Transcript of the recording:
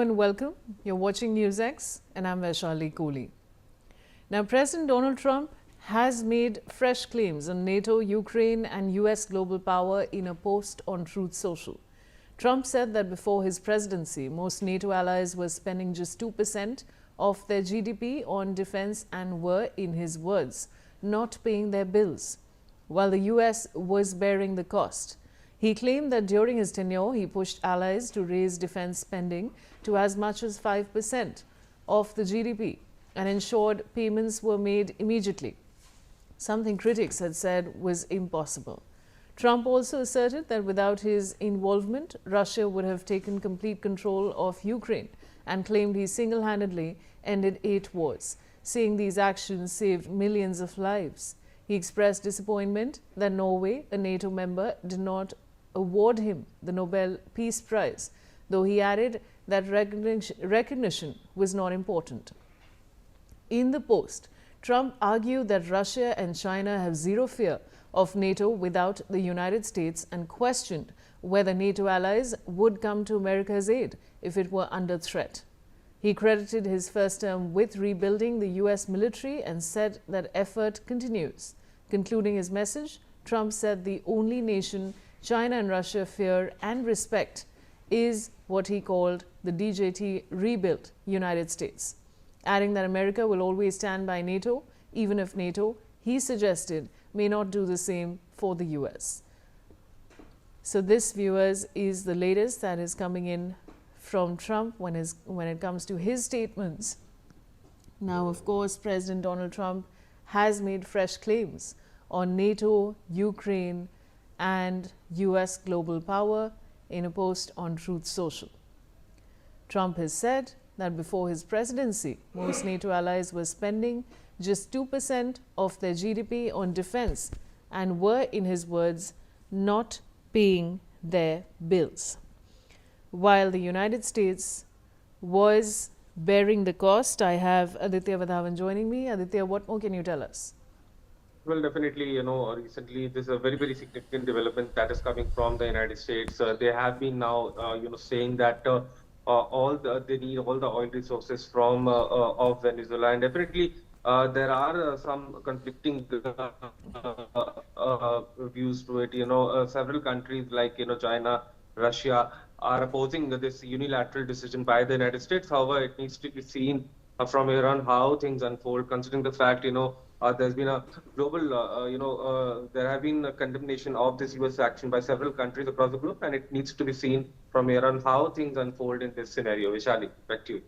and welcome. You're watching NewsX and I'm Vaishali Kohli. Now, President Donald Trump has made fresh claims on NATO, Ukraine and US global power in a post on Truth Social. Trump said that before his presidency, most NATO allies were spending just 2% of their GDP on defense and were, in his words, not paying their bills, while the US was bearing the cost. He claimed that during his tenure, he pushed allies to raise defense spending to as much as 5% of the GDP and ensured payments were made immediately, something critics had said was impossible. Trump also asserted that without his involvement, Russia would have taken complete control of Ukraine and claimed he single-handedly ended 8 wars, saying these actions saved millions of lives. He expressed disappointment that Norway, a NATO member, did not award him the Nobel Peace Prize, though he added that recognition was not important. In the post, Trump argued that Russia and China have zero fear of NATO without the United States and questioned whether NATO allies would come to America's aid if it were under threat. He credited his first term with rebuilding the US military and said that effort continues. Concluding his message, Trump said the only nation China and Russia fear and respect is what he called the DJT rebuilt United States, adding that America will always stand by NATO, even if NATO, he suggested, may not do the same for the US. So this, viewers, is the latest that is coming in from Trump when it comes to his statements. Now, of course, President Donald Trump has made fresh claims on NATO, Ukraine and US global power in a post on Truth Social. Trump has said that before his presidency, most NATO allies were spending just 2% of their GDP on defense and were, in his words, not paying their bills, while the United States was bearing the cost. I have Aditya Vadhavan joining me. Aditya, what more can you tell us? Well, definitely, recently this is a very, very significant development that is coming from the United States. They have been now, saying that they need all the oil resources from of Venezuela, and definitely there are some conflicting views to it. Several countries like China, Russia are opposing this unilateral decision by the United States. However, it needs to be seen from here on how things unfold, considering the fact, there's been a global, there have been a condemnation of this US action by several countries across the globe, and it needs to be seen from here on how things unfold in this scenario. Vishali, back to you.